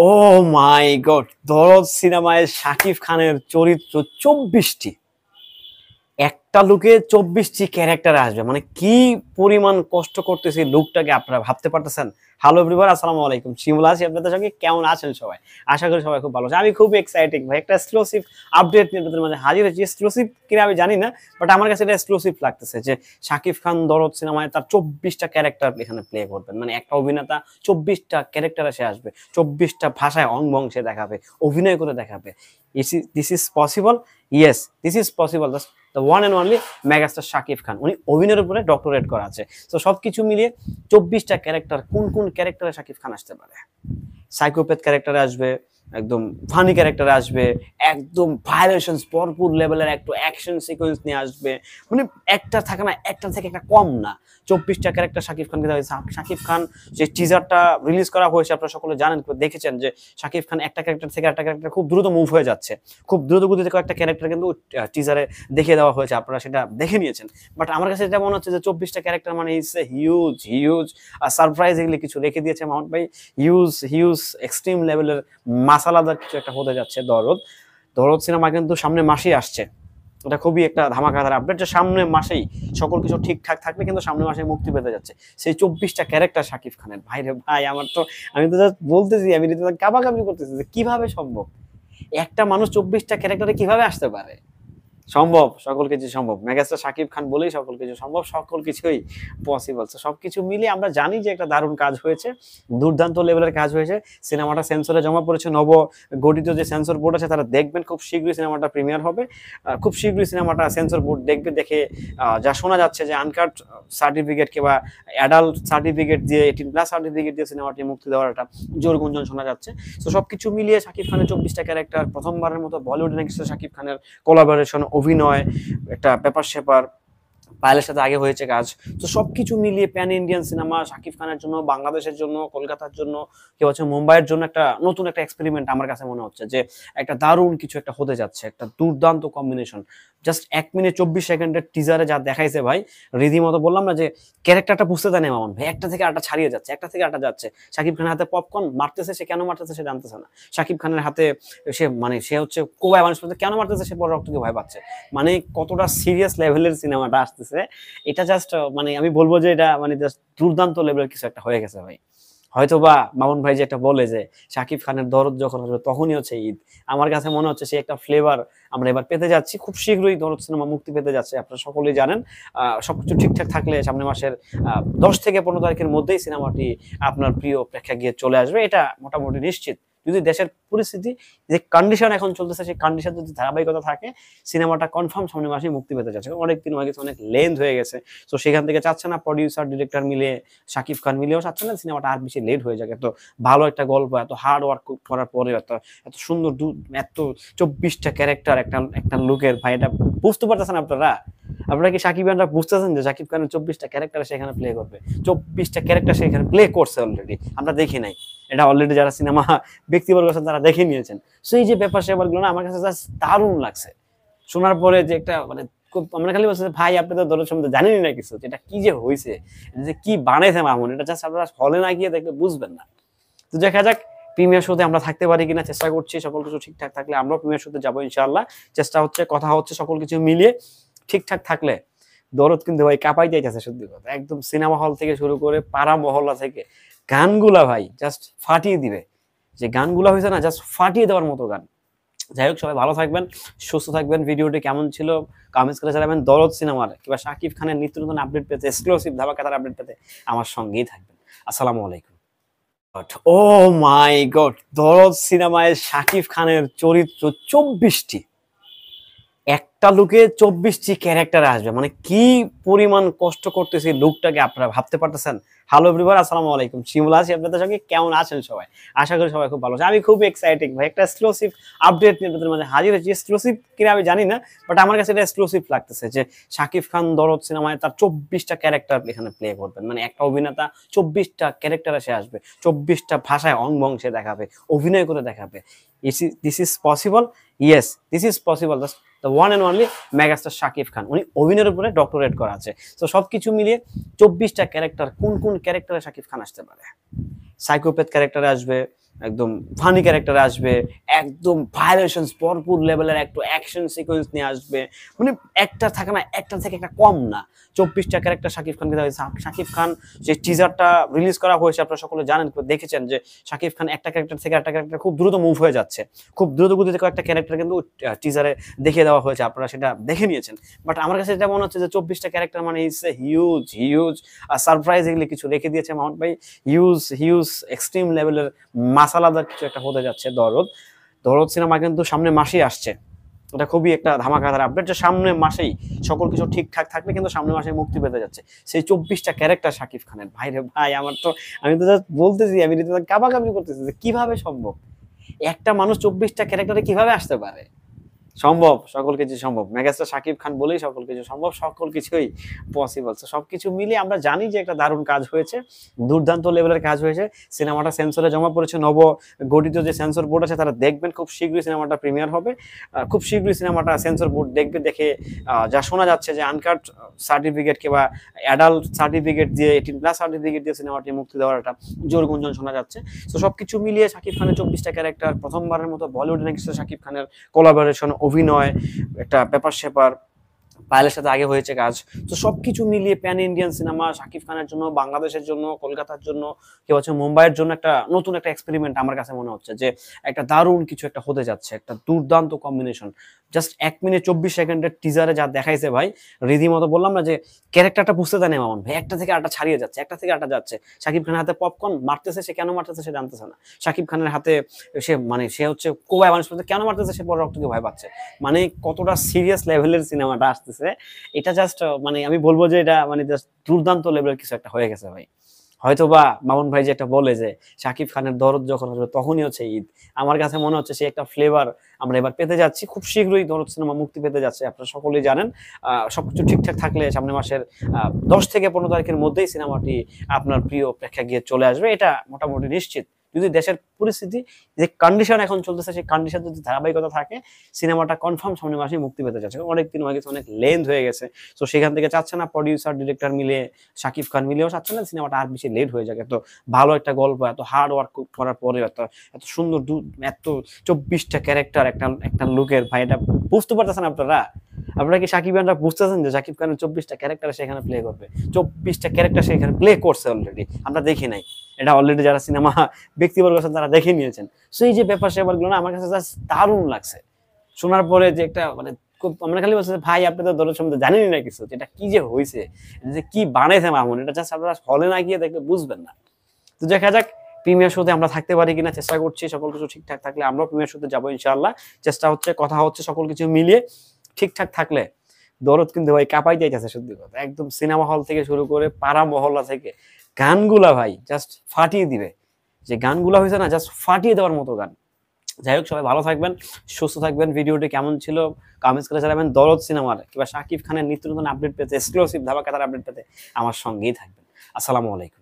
ও মাই god, দরদ সিনেমায় শাকিব খানের চরিত্র 24টি, একটা লুকে 24টি ক্যারেক্টার আসবে, মানে কি পরিমাণ কষ্ট করতেছে লুকটাকে আপনারা ভাবতে পারতেছেন। হ্যালো এভরিওয়ান, আসসালামু আলাইকুম, শিমুল আছি আপনাদের সঙ্গে। কেমন আছেন সবাই? আশা করি সবাই খুব ভালো আছে। আমি খুব এক্সাইটিং ভাই, একটা এক্সক্লুসিভ আপডেট নিয়ে আপনাদের মাঝে হাজির হয়েছি। এক্সক্লুসিভ কিনা আমি জানি না, বাট আমার কাছে এটা এক্সক্লুসিভ লাগতেছে যে শাকিব খান দরদ সিনেমায় তার 24টা ক্যারেক্টার এখানে প্লে করবেন। মানে একটা অভিনেতা 24টা ক্যারেক্টারে সে আসবে, 24টা ভাষায় অঙ্গং সে দেখাবে, অভিনয় করে দেখাবে। This is possible, yes this is possible. The one and only megastar Shakib Khan, উনি অভিনয়ের উপরে ডক্টরেট করা আছে। তো সবকিছু মিলিয়ে 24টা ক্যারেক্টার, কোন কোন ক্যারেক্টারে শাকিব খান আসতে পারে? সাইকোপ্যাথ ক্যারেক্টারে আসবে, একদম ফানি ক্যারেক্টারে আসবে, একদম ভায়োলেশনস ভরপুর লেভেলের একটা অ্যাকশন সিকোয়েন্স নিয়ে আসবে। মানে একটা থাকে না, একটা থেকে একটা কম না, 24টা ক্যারেক্টার শাকিব খানকে দেওয়া হয়েছে। শাকিব খান যে টিজারটা রিলিজ করা হয়েছে, আপনারা সকলে জানেন, দেখেছেন যে শাকিব খান একটা ক্যারেক্টার থেকে একটা ক্যারেক্টার খুব দ্রুত মুভ হয়ে যাচ্ছে, খুব দ্রুত গতিতে কয়েকটা ক্যারেক্টার কিন্তু টিজারে দেখিয়ে দেওয়া হয়েছে, আপনারা সেটা দেখে নিয়েছেন। বাট আমার কাছে এটা মনে হচ্ছে যে 24টা ক্যারেক্টার মানে it's a huge huge surprisingly কিছু রেখে দিয়েছে মাহমুদ ভাই। হিউজ হিউজ এক্সট্রিম লেভেলের মাসালাদার কিছু একটা হতে যাচ্ছে দরদ। দরদ সিনেমা কিন্তু সামনে মাসেই আসছে, এটা খুবই একটা ধামাকাদার আপডেট যে সামনে মাসেই সকল কিছু ঠিকঠাক থাকলে কিন্তু সামনে মাসে মুক্তি পেতে যাচ্ছে সেই 24টা ক্যারেক্টার শাকিব খানের। ভাই রে ভাই, আমার তো, আমি তো জাস্ট বলতেছি, আমি রীতিমতো কাবাকাবি করতেছি যে কিভাবে সম্ভব একটা মানুষ 24টা ক্যারেক্টারে কিভাবে আসতে পারে। সম্ভব, সকল কিছু সম্ভব, মেগাস্টার শাকিব খান বলেই সকল কিছু সম্ভব, সকল কিছুই পসিবল। তো সবকিছু মিলিয়ে আমরা জানি যে একটা দারুণ কাজ হয়েছে, দুর্দান্ত লেভেলের কাজ হয়েছে। সিনেমাটা সেন্সরে জমা পড়েছে, নব গঠিত যে সেন্সর বোর্ড আছে তারা দেখবেন, খুব শীঘ্রই সিনেমাটা প্রিমিয়ার হবে। খুব শীঘ্রই সিনেমাটা সেন্সর বোর্ড দেখবে, দেখে যা শোনা যাচ্ছে যে আনকাট সার্টিফিকেট কিংবা অ্যাডাল্ট সার্টিফিকেট দিয়ে, 18+ সার্টিফিকেট দিয়ে সিনেমাটি মুক্তি দেওয়ার একটা জোর গুঞ্জন শোনা যাচ্ছে। তো সবকিছু মিলিয়ে শাকিব খানের 24টা ক্যারেক্টার, প্রথমবারের মতো বলিউড নেক্সট শাকিব খানের কোলাবোরেশন, অভিনয়, একটা ব্যাপার স্যাপার, পায়েলের সাথে আগে হয়েছে কাজ। তো সবকিছু মিলিয়ে প্যান ইন্ডিয়ান সিনেমা শাকিব খানের জন্য, বাংলাদেশের জন্য, কলকাতার জন্য, কেউ হচ্ছে মুম্বাইয়ের জন্য একটা নতুন একটা এক্সপেরিমেন্ট আমার কাছে মনে হচ্ছে যে একটা দারুণ কিছু একটা হতে যাচ্ছে, একটা দুর্দান্ত কম্বিনেশন। জাস্ট 1 মিনিট 24 সেকেন্ডের টিজারে যা দেখাইছে ভাই, রীতিমতো বললাম না যে ক্যারেক্টারটা বুঝতে দেয় না মামুন ভাই, একটা থেকে আরেকটা ছাড়িয়ে যাচ্ছে, একটা থেকে আরেকটা যাচ্ছে। শাকিব খানের হাতে পপকর্ন মারতেছে, সে কেন মারতেছে সে জানতেছে না। শাকিব খানের হাতে সে হচ্ছে কোবায় মানুষ কেন মারতেছে, সে পরে রক্তকে ভয় পাচ্ছে। মানে কতটা সিরিয়াস লেভেলের সিনেমাটা আসতেছে, এটা জাস্ট মানে আমি বলবো যে এটা মানে জাস্ট দুর্দান্ত লেভেলের কিছু একটা হয়ে গেছে ভাই। হয়তোবা মামুন ভাই যেটা বলে যে শাকিব খানের দরদ যখন আসবে তখনই হচ্ছে ঈদ, আমার কাছে মনে হচ্ছে সে একটা ফ্লেভার আমরা এবার পেতে যাচ্ছি। খুব শীঘ্রই দরদ সিনেমা মুক্তি পেতে যাচ্ছে, আপনারা সকলেই জানেন। সবকিছু ঠিকঠাক থাকলে সামনের মাসের 10 থেকে 15 তারিখের মধ্যেই সিনেমাটি আপনার প্রিয় প্রেক্ষাগৃহে চলে আসবে, এটা মোটামুটি নিশ্চিত। যদি দেশের পরিস্থিতি, যে কন্ডিশন এখন চলতেছে, সেই কন্ডিশন যদি ধারাবাহিকতা থাকে, সিনেমাটা কনফার্ম সামনের মাসে মুক্তি পেতে যাচ্ছে। অনেকদিন হয়ে গেছে, অনেক লেন্থ হয়ে গেছে। তো সেখান থেকে চাচ্ছে না প্রডিউসার ডিরেক্টর মিলে, শাকিব খান মিলেও চাচ্ছে না সিনেমাটা আর বেশি লেট হয়ে যাক। এত ভালো একটা গল্প, এত হার্ড ওয়ার্ক করার পরে এত এত সুন্দর এত 24টা ক্যারেক্টার একটা একটা লুকের, ভাই এটা বুঝতে পারতেছেন আপনারা? আপনারা কি শাকিব খানরা বুঝতেছেন যে শাকিব খানের 24টা ক্যারেক্টার সেখানে প্লে করবে? 24টা ক্যারেক্টার সেখানে প্লে করছে অলরেডি, আমরা দেখি নাই। এটা অলরেডি যারা সিনেমা ব্যক্তিবর্গ আছেন তারা দেখে নিয়েছেন। সো এই যে ব্যাপার স্যাপারগুলো না আমার কাছে জাস্ট দারুণ লাগছে শোনার পরে, যে একটা মানে আমরা খালি বলছি ভাই আপনি তো দরদ সম্বন্ধে জানেনই না কিছু, এটা কি যে হয়েছে, যে কি বানাইছে মামুন, এটা জাস্ট আপনারা হলে না গিয়ে দেখলে বুঝবেন না। তো দেখা যাক প্রিমিয়ার শোতে আমরা থাকতে পারি কিনা, চেষ্টা করছি। সকল কিছু ঠিকঠাক থাকলে আমরাও প্রিমিয়ার শোতে যাবো ইনশাআল্লাহ। চেষ্টা হচ্ছে, কথা হচ্ছে, সকল কিছু মিলিয়ে ঠিকঠাক থাকলে দরদ কিন্তু ভাই কাঁপাই যাইতেছে, সত্যি কথা। একদম সিনেমা হল থেকে শুরু করে পাড়া মহল্লা থেকে গানগুলা ভাই জাস্ট ফাটিয়ে দিবে। যে গানগুলা হয়েছে না, জাস্ট ফাটিয়ে দেওয়ার মতো গান। যাই হোক, সবাই ভালো থাকবেন, সুস্থ থাকবেন। ভিডিওটি কেমন ছিল কমেন্টস করে জানাবেন। দরদ সিনেমার কিংবা শাকিব খানের নিত্য নতুন আপডেট পেতে, এক্সক্লুসিভ ধামাকাদার আপডেট পেতে আমার সঙ্গেই থাকবেন। আসসালামু আলাইকুম। ও মাই গড, দরদ সিনেমায় শাকিব খানের চরিত্র 24টি, একটা লুকে 24টি ক্যারেক্টার আসবে, মানে কি পরিমাণ কষ্ট করতেছে লুকটাকে আপনারা ভাবতে পারতেছেন। হ্যালো এভরিওয়ান, আসসালামু আলাইকুম, শিমুল আছি আপনাদের সঙ্গে। কেমন আছেন সবাই? আশা করি সবাই খুব ভালো আছে। আমি খুব এক্সাইটিং ভাই, একটা এক্সক্লুসিভ আপডেট নিয়ে আপনাদের মাঝে হাজির হয়েছি। এক্সক্লুসিভ কিনা আমি জানি না, বাট আমার কাছে এটা এক্সক্লুসিভ লাগতেছে যে শাকিব খান দরদ সিনেমায় তার 24টা ক্যারেক্টার এখানে প্লে করবেন। মানে একটা অভিনেতা 24টা ক্যারেক্টারে সে আসবে, 24টা ভাষায় অঙ্গং সে দেখাবে, অভিনয় করে দেখাবে। This is possible, yes this is possible. The one and only megastar Shakib Khan, উনি অভিনয়ের উপরে ডক্টরেট করা আছে। তো সবকিছু মিলিয়ে 24টা ক্যারেক্টার, কোন কোন ক্যারেক্টারে শাকিব খান আসতে পারে? সাইকোপ্যাথ ক্যারেক্টারে আসবে, একদম ফানি ক্যারেক্টার আসবে, একদম ভায়োলেশনস ভরপুর লেভেলের একটা অ্যাকশন সিকোয়েন্স নিয়ে আসবে, মানে একটা থাকে না, একটা থেকে একটা কম না। 24টা ক্যারেক্টার শাকিব খানকে দেওয়া হয়েছে। শাকিব খান যে টিজারটা রিলিজ করা হয়েছে, আপনারা সকলে জানেন, দেখেছেন যে শাকিব খান একটা ক্যারেক্টার থেকে একটা ক্যারেক্টার খুব দ্রুত মুভ হয়ে যাচ্ছে, খুব দ্রুত গতিতে কয়েকটা ক্যারেক্টার কিন্তু টিজারে দেখিয়ে দেওয়া হয়েছে, আপনারা সেটা দেখে নিয়েছেন। বাট আমার কাছে এটা মনে হচ্ছে যে 24টা ক্যারেক্টার মানে it's a huge huge surprisingly কিছু রেখে দিয়েছে মাহমুদ ভাই। হিউজ হিউজ এক্সট্রিম লেভেলের মাসালাদার কিছু একটা হতে যাচ্ছে দরদ। দরদ সিনেমা কিন্তু সামনে মাসেই আসছে, এটা খুবই একটা ধামাকাদার আপডেট যে সামনে মাসেই সকল কিছু ঠিকঠাক থাকলে কিন্তু সামনে মাসে মুক্তি পেতে যাচ্ছে সেই 24টা ক্যারেক্টার শাকিব খানের। ভাই রে ভাই, আমার তো, আমি তো জাস্ট বলতেছি, আমি রীতিমতো কাবাকাবি করতেছি যে কিভাবে সম্ভব, একটা মানুষ 24টা ক্যারেক্টারে কিভাবে আসতে পারে। সম্ভব, সকল কিছু সম্ভব, মেগাস্টার শাকিব খান বলেই সকল কিছু সম্ভব, সকল কিছুই পসিবল। সবকিছু মিলিয়ে আমরা জানি যে একটা দারুণ কাজ হয়েছে, দুর্দান্ত লেভেলের কাজ হয়েছে। সিনেমাটা সেন্সরে জমা পড়েছে, নব গঠিত যে সেন্সর বোর্ড আছে তারা দেখবেন, খুব শীঘ্রই সিনেমাটা প্রিমিয়ার হবে, খুব শীঘ্রই সিনেমাটা সেন্সর বোর্ড দেখবে। দেখে যা শোনা যাচ্ছে যে আনকাট সার্টিফিকেট কিংবা অ্যাডাল্ট সার্টিফিকেট দিয়ে, 18+ সার্টিফিকেট দিয়ে সিনেমাটি মুক্তি দেওয়ার একটা জোর গুঞ্জন শোনা যাচ্ছে। তো সবকিছু মিলিয়ে শাকিব খানের 24টা ক্যারেক্টার, প্রথমবারের মতো বলিউড নেক্সট শাকিব খানের কোলাবোরেশন, অভিনয়, একটা ব্যাপার স্যাপার, পায়েলের সাথে আগে হয়েছে কাজ। তো সবকিছু মিলিয়ে প্যান ইন্ডিয়ান সিনেমা শাকিব খানের জন্য, বাংলাদেশের জন্য, কলকাতার জন্য, কেউ হচ্ছে মুম্বাইয়ের জন্য একটা নতুন একটা এক্সপেরিমেন্ট আমার কাছে মনে হচ্ছে যে একটা দারুণ কিছু একটা হতে যাচ্ছে, একটা দুর্দান্ত কম্বিনেশন। জাস্ট 1 মিনিট 24 সেকেন্ডের টিজারে যা দেখাইছে ভাই, রীতিমতো বললাম না যে ক্যারেক্টারটা বুঝতে দেয় না মামুন ভাই, একটা থেকে আরেকটা ছাড়িয়ে যাচ্ছে, একটা থেকে আরেকটা যাচ্ছে। শাকিব খানের হাতে পপকর্ন মারতেছে, সে কেন মারতেছে সে জানতেছে না। শাকিব খানের হাতে সে, মানে সে হচ্ছে কোবায় মানুষ কেন মারতেছে, সে বড় রক্তকে ভয় পাচ্ছে। মানে কতটা সিরিয়াস লেভেলের সিনেমাটা আসতেছে, এটা জাস্ট মানে আমি বলবো যে এটা মানে জাস্ট দুর্দান্ত লেভেলের কিছু একটা হয়ে গেছে ভাই। হয়তো বা মামুন ভাই যে একটা বলে যে শাকিব খানের দরদ যখন আসবে তখনই হচ্ছে ঈদ, আমার কাছে মনে হচ্ছে সে একটা ফ্লেভার আমরা এবার পেতে যাচ্ছি। খুব শীঘ্রই দরদ সিনেমা মুক্তি পেতে যাচ্ছে, আপনারা সকলেই জানেন। সবকিছু ঠিকঠাক থাকলে সামনের মাসের 10 থেকে 15 তারিখের মধ্যেই সিনেমাটি আপনার প্রিয় প্রেক্ষাগৃহে চলে আসবে, এটা মোটামুটি নিশ্চিত। যদি দেশের পরিস্থিতি, যে কন্ডিশন এখন চলতেছে, সেই কন্ডিশন যদি ধারাবাহিকতা থাকে, সিনেমাটা কনফার্ম সামনের মাসে মুক্তি পেতে যাচ্ছে। অনেকদিন হয়ে গেছে, অনেক লেন্থ হয়ে গেছে, তো সেখান থেকে চাচ্ছে না প্রডিউসার ডিরেক্টর মিলে, শাকিব খান মিলেও চাচ্ছে না সিনেমাটা আর বেশি লেট হয়ে যাক। এত ভালো একটা গল্প, এত হার্ড ওয়ার্ক করার পরে এত এত সুন্দর, এত 24টা ক্যারেক্টার একটা একটা লুকের, ভাই এটা বুঝতে পারতেছেন আপনারা? আপনারা কি শাকিব খানরা বুঝতেছেন যে শাকিব খানের 24টা ক্যারেক্টার সেখানে প্লে করবে? 24টা ক্যারেক্টার সেখানে প্লে করছে অলরেডি, আমরা দেখি নাই এটা, অলরেডি যারা সিনেমা ব্যক্তিবর্গ আছেন তারা দেখে নিয়েছেন। সো এই যে ব্যাপার স্যাপারগুলো না আমার কাছে জাস্ট দারুণ লাগছে শোনার পরে, যে একটা মানে আমরা খালি বলছি ভাই আপনি তো দরদ সম্বন্ধে জানেনই না কিছু, এটা কি যে হয়েছে, যে কি বানাইছে মামুন, এটা জাস্ট আপনারা হলে না গিয়ে দেখলে বুঝবেন না। তো দেখা যাক প্রিমিয়ার শোতে আমরা থাকতে পারি কিনা, চেষ্টা করছি, সকল কিছু ঠিকঠাক থাকলে আমরাও প্রিমিয়ার শোতে যাবো ইনশাআল্লাহ। চেষ্টা হচ্ছে, কথা হচ্ছে, সকল কিছু মিলিয়ে ঠিকঠাক থাকলে দরদ কিন্তু ভাই কাঁপাই যাইতেছে, সত্যি কথা। একদম সিনেমা হল থেকে শুরু করে পাড়া মহল্লা থেকে গানগুলা ভাই জাস্ট ফাটিয়ে দিবে, যে গানগুলা হয়েছে না জাস্ট ফাটিয়ে দেওয়ার মতো গান। যাই হোক, সবাই ভালো থাকবেন, সুস্থ থাকবেন। ভিডিওটি কেমন ছিল কমেন্টস করে জানাবেন। দরদ সিনেমার কিংবা শাকিব খানের নিত্য নতুন আপডেট পেতে, এক্সক্লুসিভ ধামাকাদার আপডেট পেতে আমার সঙ্গেই থাকবেন। আসসালামু আলাইকুম।